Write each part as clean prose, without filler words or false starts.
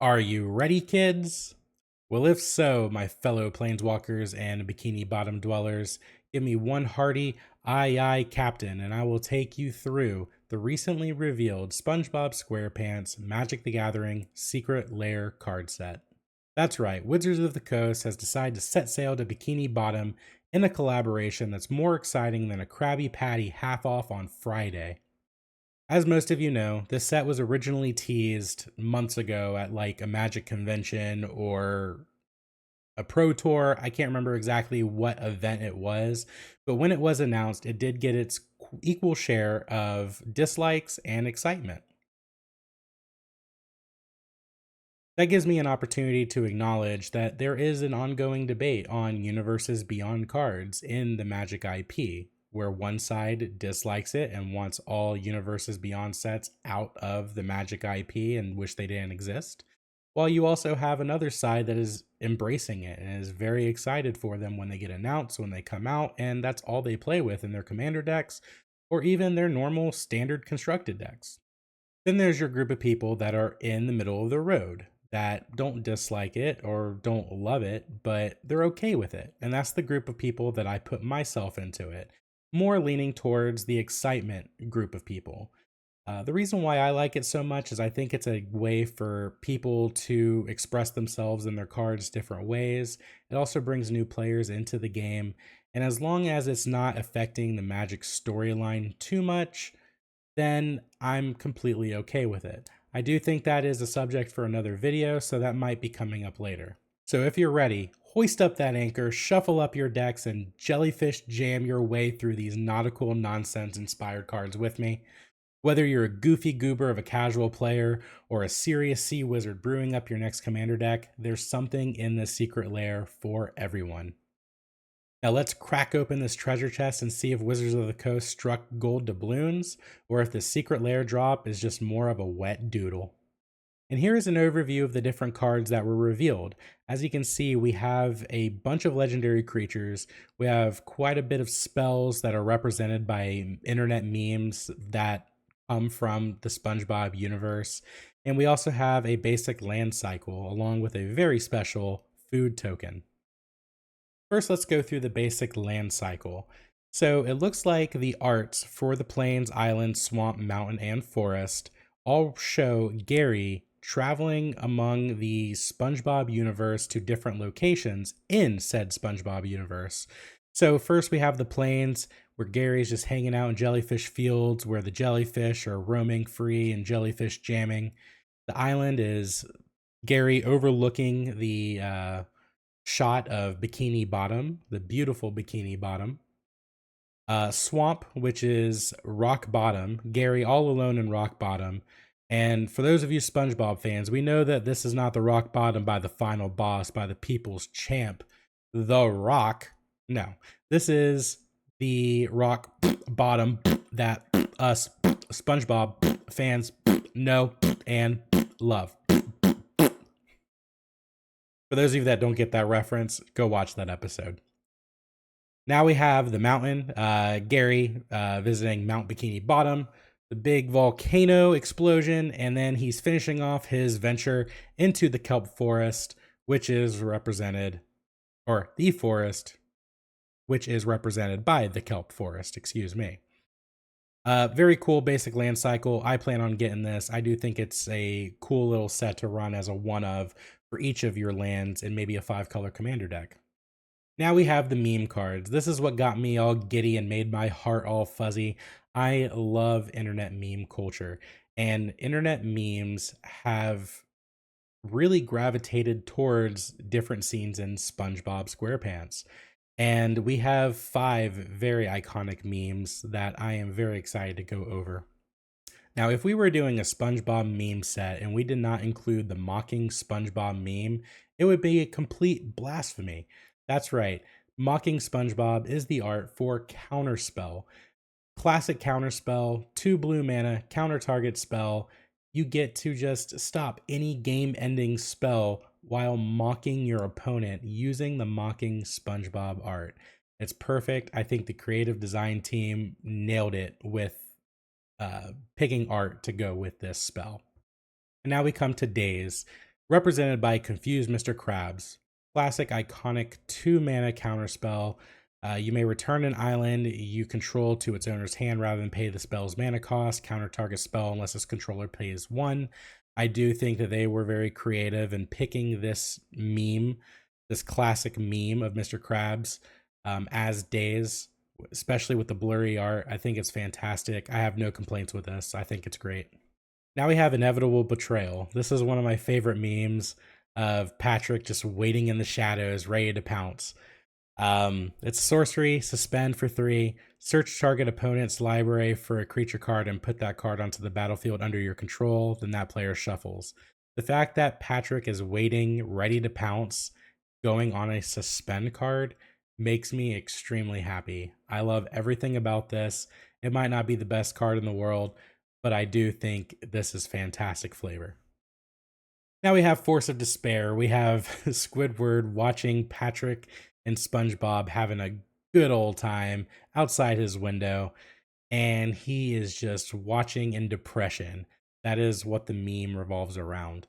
Are you ready, kids? Well, if so, my fellow planeswalkers and Bikini Bottom dwellers, give me one hearty aye aye captain, and I will take you through the recently revealed SpongeBob SquarePants Magic the Gathering Secret Lair card set. That's right, Wizards of the Coast has decided to set sail to Bikini Bottom in a collaboration that's more exciting than a Krabby Patty half off on Friday. As most of you know, this set was originally teased months ago at like a Magic convention or a Pro Tour. I can't remember exactly what event it was, but when it was announced, it did get its equal share of dislikes and excitement. That gives me an opportunity to acknowledge that there is an ongoing debate on universes beyond cards in the Magic IP, where one side dislikes it and wants all universes beyond sets out of the Magic IP and wish they didn't exist, while you also have another side that is embracing it and is very excited for them when they get announced, when they come out, and that's all they play with in their commander decks or even their normal standard constructed decks. Then there's your group of people that are in the middle of the road that don't dislike it or don't love it, but they're okay with it. And that's the group of people that I put myself into it, more leaning towards the excitement group of people. The reason why I like it so much is I think it's a way for people to express themselves in their cards different ways. It also brings new players into the game. And as long as it's not affecting the Magic storyline too much, then I'm completely okay with it. I do think that is a subject for another video, so that might be coming up later. So if you're ready, hoist up that anchor, shuffle up your decks, and jellyfish jam your way through these nautical nonsense inspired cards with me. Whether you're a goofy goober of a casual player or a serious sea wizard brewing up your next commander deck, there's something in this secret lair for everyone. Now let's crack open this treasure chest and see if Wizards of the Coast struck gold doubloons, or if the secret lair drop is just more of a wet doodle. And here is an overview of the different cards that were revealed. As you can see, we have a bunch of legendary creatures. We have quite a bit of spells that are represented by internet memes that come from the SpongeBob universe. And we also have a basic land cycle along with a very special food token. First, let's go through the basic land cycle. So it looks like the arts for the plains, island, swamp, mountain, and forest all show Gary traveling among the SpongeBob universe to different locations in said SpongeBob universe. So first we have the plains where Gary's just hanging out in jellyfish fields where the jellyfish are roaming free and jellyfish jamming. The island is Gary overlooking the shot of Bikini Bottom, the beautiful Bikini Bottom. Swamp, which is Rock Bottom, Gary all alone in Rock Bottom. And for those of you SpongeBob fans, we know that this is not the Rock Bottom by the final boss, by the people's champ, The Rock. No, this is the Rock Bottom that us SpongeBob fans know and love. For those of you that don't get that reference, go watch that episode. Now we have the mountain, Gary visiting Mount Bikini Bottom, the big volcano explosion, and then he's finishing off his venture into the kelp forest, which is represented, or the forest, which is represented by the kelp forest, excuse me. Very cool basic land cycle. I plan on getting this. I do think it's a cool little set to run as a one of for each of your lands and maybe a 5-color commander deck. Now we have the meme cards. This is what got me all giddy and made my heart all fuzzy. I love internet meme culture, and internet memes have really gravitated towards different scenes in SpongeBob SquarePants. And we have 5 very iconic memes that I am very excited to go over. Now, if we were doing a SpongeBob meme set and we did not include the mocking SpongeBob meme, it would be a complete blasphemy. That's right. Mocking SpongeBob is the art for Counterspell. Classic Counterspell, 2 blue mana, counter target spell. You get to just stop any game-ending spell while mocking your opponent using the mocking SpongeBob art. It's perfect. I think the creative design team nailed it with picking art to go with this spell. And now we come to Daze. represented by Confused Mr. Krabs. Classic, iconic 2-mana counterspell. You may return an island you control to its owner's hand rather than pay the spell's mana cost. Counter target spell unless its controller pays 1. I do think that they were very creative in picking this meme, this classic meme of Mr. Krabs as Days, especially with the blurry art. I think it's fantastic. I have no complaints with this. I think it's great. Now we have Inevitable Betrayal. This is one of my favorite memes of Patrick just waiting in the shadows, ready to pounce. It's sorcery, suspend for 3, search target opponent's library for a creature card and put that card onto the battlefield under your control, then that player shuffles. The fact that Patrick is waiting, ready to pounce, going on a suspend card makes me extremely happy. I love everything about this. It might not be the best card in the world, but I do think this is fantastic flavor. Now we have Force of Despair. We have Squidward watching Patrick and SpongeBob having a good old time outside his window, and he is just watching in depression. That is what the meme revolves around.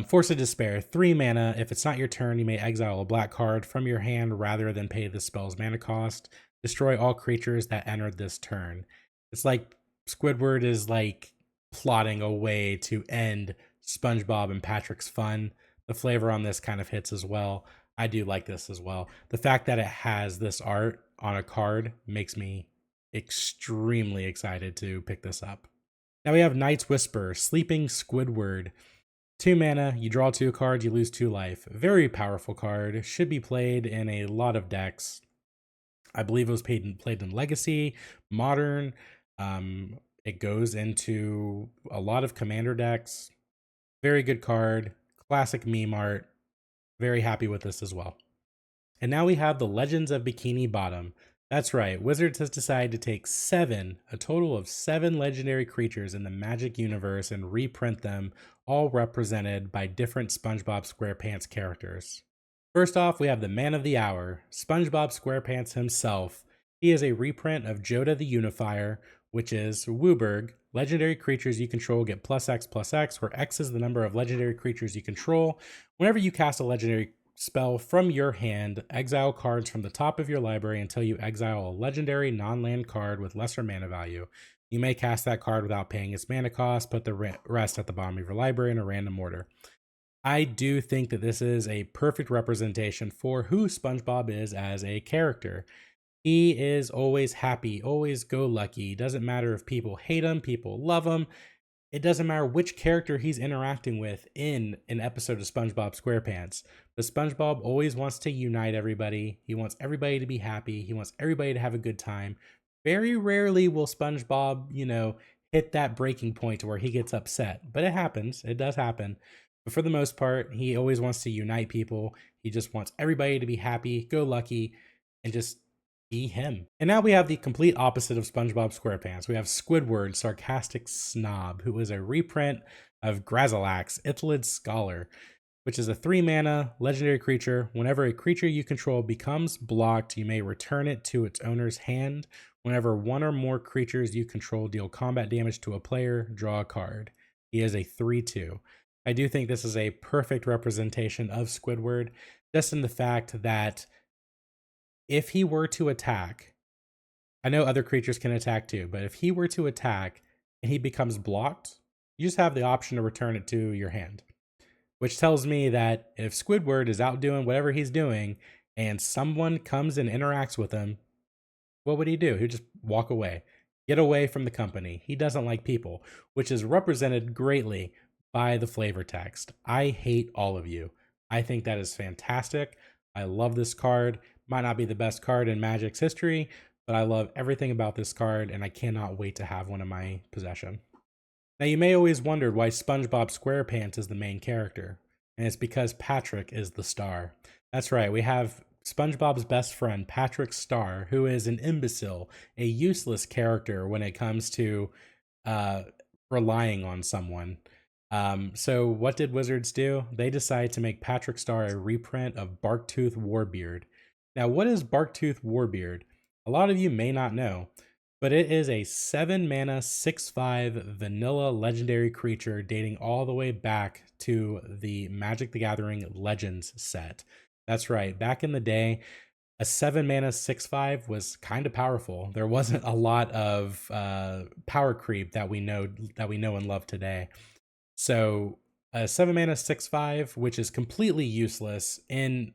Force of Despair, 3 mana. If it's not your turn, you may exile a black card from your hand rather than pay the spell's mana cost. Destroy all creatures that entered this turn. It's like Squidward is like plotting a way to end SpongeBob and Patrick's fun. The flavor on this kind of hits as well. I do like this as well. The fact that it has this art on a card makes me extremely excited to pick this up. Now we have Night's Whisper, Sleeping Squidward. 2 mana, you draw 2 cards, you lose 2 life. Very powerful card, should be played in a lot of decks. I believe it was played in Legacy, Modern. It goes into a lot of Commander decks. Very good card, classic meme art. Very happy with this as well. And now we have the Legends of Bikini Bottom. That's right, Wizards has decided to take a total of 7 legendary creatures in the Magic universe and reprint them, all represented by different SpongeBob SquarePants characters. First off, we have the Man of the Hour, SpongeBob SquarePants himself. He is a reprint of Joda the Unifier, which is Wooburg. Legendary creatures you control get +X/+X, where X is the number of legendary creatures you control. Whenever you cast a legendary spell from your hand, exile cards from the top of your library until you exile a legendary non-land card with lesser mana value. You may cast that card without paying its mana cost, put the rest at the bottom of your library in a random order. I do think that this is a perfect representation for who SpongeBob is as a character. He is always happy, always go lucky. Doesn't matter if people hate him, people love him. It doesn't matter which character he's interacting with in an episode of SpongeBob SquarePants. But SpongeBob always wants to unite everybody. He wants everybody to be happy. He wants everybody to have a good time. Very rarely will SpongeBob, hit that breaking point where he gets upset. But it happens. It does happen. But for the most part, he always wants to unite people. He just wants everybody to be happy, go lucky, and just be him. And now we have the complete opposite of SpongeBob SquarePants. We have Squidward, Sarcastic Snob, who is a reprint of Grazilax, Ithlid Scholar, which is a 3 mana legendary creature. Whenever a creature you control becomes blocked, you may return it to its owner's hand. Whenever one or more creatures you control deal combat damage to a player, draw a card. He is a 3/2. I do think this is a perfect representation of Squidward, just in the fact that if he were to attack, I know other creatures can attack too, but if he were to attack and he becomes blocked, you just have the option to return it to your hand. Which tells me that if Squidward is out doing whatever he's doing and someone comes and interacts with him, what would he do? He'd just walk away, get away from the company. He doesn't like people, which is represented greatly by the flavor text. I hate all of you. I think that is fantastic. I love this card. Might not be the best card in Magic's history, but I love everything about this card, and I cannot wait to have one in my possession. Now, you may always wondered why SpongeBob SquarePants is the main character, and it's because Patrick is the star. That's right, we have SpongeBob's best friend, Patrick Star, who is an imbecile, a useless character when it comes to relying on someone. So what did Wizards do? They decided to make Patrick Star a reprint of Barktooth Warbeard. Now, what is Barktooth Warbeard? A lot of you may not know. but it is a 7 mana 6/5 vanilla legendary creature dating all the way back to the Magic the Gathering Legends set. That's right. Back in the day, a 7 mana 6/5 was kind of powerful. There wasn't a lot of power creep that we know and love today. So a 7 mana 6/5, which is completely useless in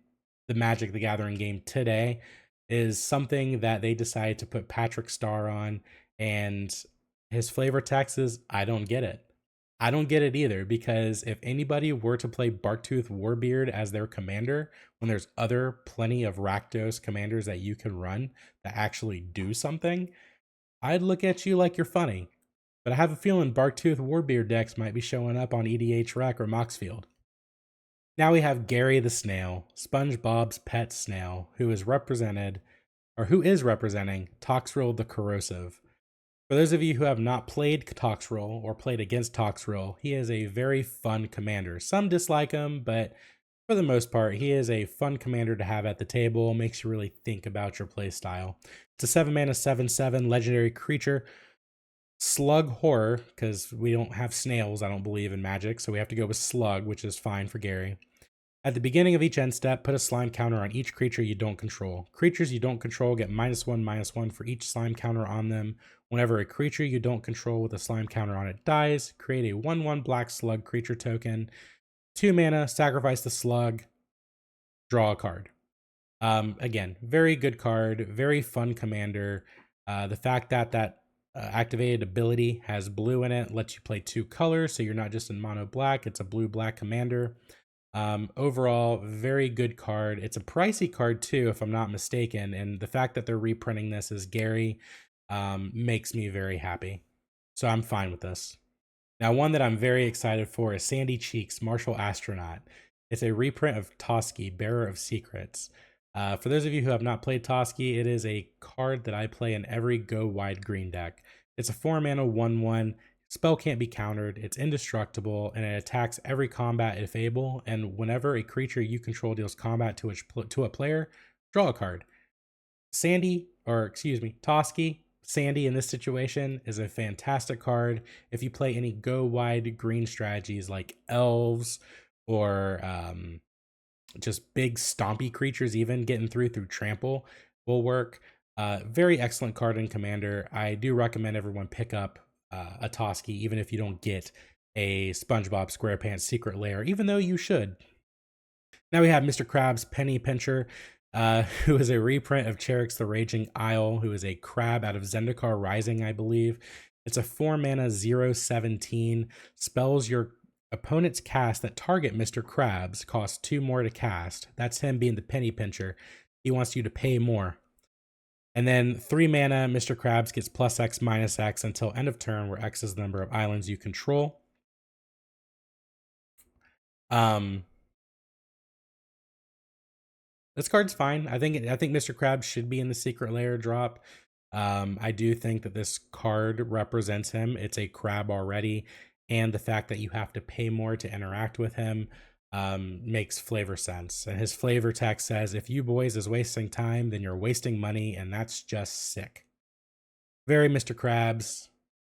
the Magic the Gathering game today, is something that they decided to put Patrick Star on, and his flavor text is I don't get it. I don't get it either, because if anybody were to play Barktooth Warbeard as their commander, when there's other plenty of Rakdos commanders that you can run that actually do something, I'd look at you like you're funny. But I have a feeling Barktooth Warbeard decks might be showing up on EDH Rec or Moxfield. Now we have Gary the Snail, SpongeBob's pet snail, who is representing Toxrill the Corrosive. For those of you who have not played Toxrill or played against Toxrill, he is a very fun commander. Some dislike him, but for the most part, he is a fun commander to have at the table, makes you really think about your playstyle. It's a 7 mana 7/7 legendary creature. Slug Horror, because we don't have snails, I don't believe, in Magic, so we have to go with Slug, which is fine for Gary. At the beginning of each end step, put a slime counter on each creature you don't control. Creatures you don't control get -1/-1 for each slime counter on them. Whenever a creature you don't control with a slime counter on it dies, create a 1/1 black slug creature token. 2 mana, sacrifice the slug, draw a card. Again, very good card, very fun commander. The fact that activated ability has blue in it lets you play 2 colors, so you're not just in mono black, it's a blue-black commander. Overall, very good card. It's a pricey card too, if I'm not mistaken, and the fact that they're reprinting this as Gary makes me very happy. So I'm fine with this. Now, one that I'm very excited for is Sandy Cheeks, Martial Astronaut. It's a reprint of Toski, Bearer of Secrets. For those of you who have not played Toski, it is a card that I play in every Go Wide Green deck. It's a 4 mana 1/1. Spell can't be countered, it's indestructible, and it attacks every combat if able, and whenever a creature you control deals combat to a player, draw a card. Toski, Sandy in this situation is a fantastic card. If you play any Go Wide Green strategies like Elves or just big stompy creatures, even getting through Trample will work. Very excellent card in Commander. I do recommend everyone pick up a Toski, even if you don't get a SpongeBob SquarePants Secret Lair, even though you should. Now we have Mr. Krabs Penny Pincher, who is a reprint of Cherix the Raging Isle, who is a crab out of Zendikar Rising, I believe. It's a 4 mana 0/17. Spells your opponent's cast that target Mr. Krabs cost 2 more to cast. That's him being the Penny Pincher. He wants you to pay more. And then 3 mana, Mr. Krabs gets +X/-X until end of turn, where X is the number of islands you control. This card's fine. I think Mr. Krabs should be in the Secret Lair drop. I do think that this card represents him. It's a crab already, and the fact that you have to pay more to interact with him makes flavor sense. And his flavor text says, if you boys is wasting time, then you're wasting money, and that's just sick. Very Mr. Krabs.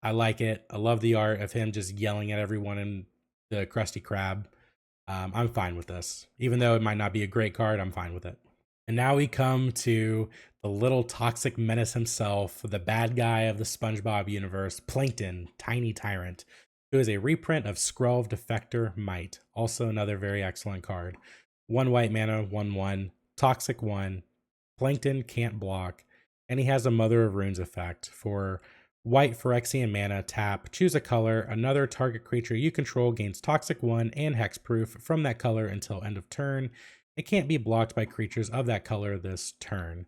I like it. I love the art of him just yelling at everyone in the Krusty Krab. I'm fine with this. Even though it might not be a great card, I'm fine with it. And now we come to the little toxic menace himself, the bad guy of the SpongeBob universe, Plankton, Tiny Tyrant, who is a reprint of Skrull Defector Might. Also another very excellent card. 1 white mana, 1/1, Toxic 1. Plankton can't block, and he has a Mother of Runes effect. For white Phyrexian mana, tap, choose a color, another target creature you control gains Toxic 1 and Hexproof from that color until end of turn. It can't be blocked by creatures of that color this turn.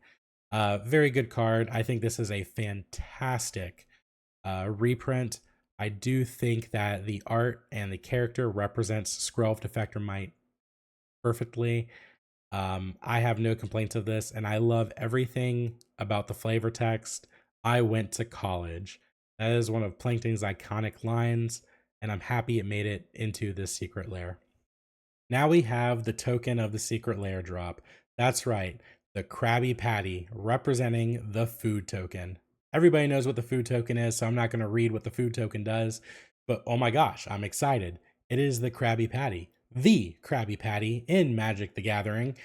Very good card. I think this is a fantastic reprint. I do think that the art and the character represents Skrull Defector Might perfectly. I have no complaints of this, and I love everything about the flavor text. I went to college. That is one of Plankton's iconic lines, and I'm happy it made it into this Secret Lair. Now we have the token of the Secret Lair drop. That's right, the Krabby Patty, representing the food token. Everybody knows what the food token is, so I'm not going to read what the food token does. But oh my gosh, I'm excited. It is the Krabby Patty, the Krabby Patty in Magic the Gathering.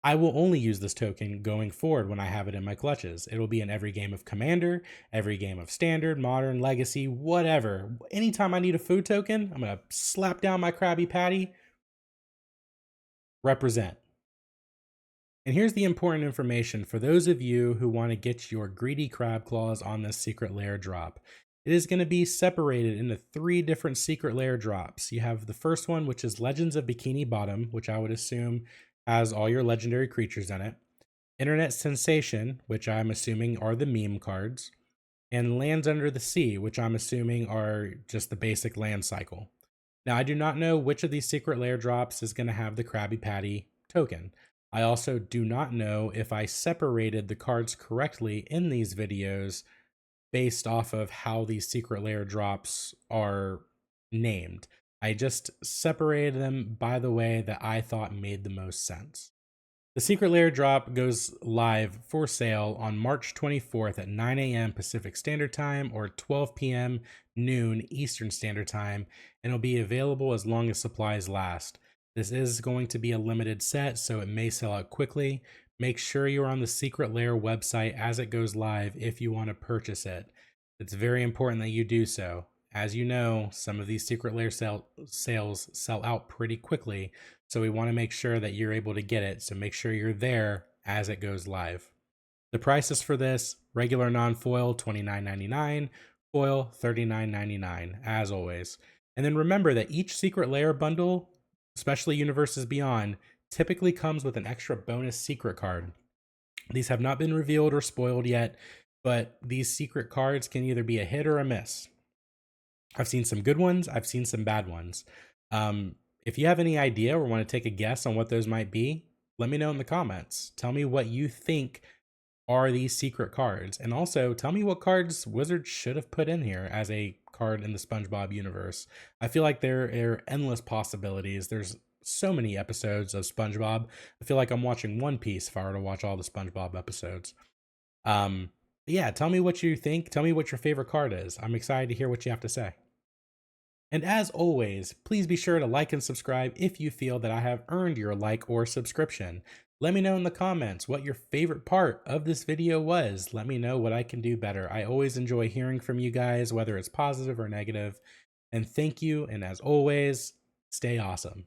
I will only use this token going forward when I have it in my clutches. It'll be in every game of Commander, every game of Standard, Modern, Legacy, whatever. Anytime I need a food token, I'm going to slap down my Krabby Patty, represent. And here's the important information for those of you who want to get your greedy crab claws on this secret lair drop. It is going to be separated into 3 different secret lair drops. You have the first one, which is Legends of Bikini Bottom, which I would assume has all your legendary creatures in it. Internet Sensation, which I'm assuming are the meme cards. And Lands Under the Sea, which I'm assuming are just the basic land cycle. Now, I do not know which of these secret lair drops is going to have the Krabby Patty token. I also do not know if I separated the cards correctly in these videos based off of how these secret lair drops are named. I just separated them by the way that I thought made the most sense. The Secret Lair drop goes live for sale on March 24th at 9 a.m. Pacific Standard Time or 12 p.m. noon Eastern Standard Time, and it'll be available as long as supplies last. This is going to be a limited set, so it may sell out quickly. Make sure you're on the Secret Lair website as it goes live if you want to purchase it. It's very important that you do so. As you know, some of these Secret Lair sales sell out pretty quickly, so we want to make sure that you're able to get it, so make sure you're there as it goes live. The prices for this, regular non-foil $29.99, foil $39.99, as always. And then remember that each Secret Lair bundle, especially Universes Beyond, typically comes with an extra bonus secret card. These have not been revealed or spoiled yet, but these secret cards can either be a hit or a miss. I've seen some good ones, I've seen some bad ones. If you have any idea or want to take a guess on what those might be, let me know in the comments. Tell me what you think are these secret cards. And also tell me what cards Wizards should have put in here as a card in the SpongeBob universe. I feel like there are endless possibilities. There's so many episodes of SpongeBob. I feel like I'm watching One Piece if I were to watch all the SpongeBob episodes. Yeah, tell me what you think. Tell me what your favorite card is. I'm excited to hear what you have to say. And as always, please be sure to like and subscribe if you feel that I have earned your like or subscription. Let me know in the comments what your favorite part of this video was. Let me know what I can do better. I always enjoy hearing from you guys, whether it's positive or negative. And thank you, and as always, stay awesome.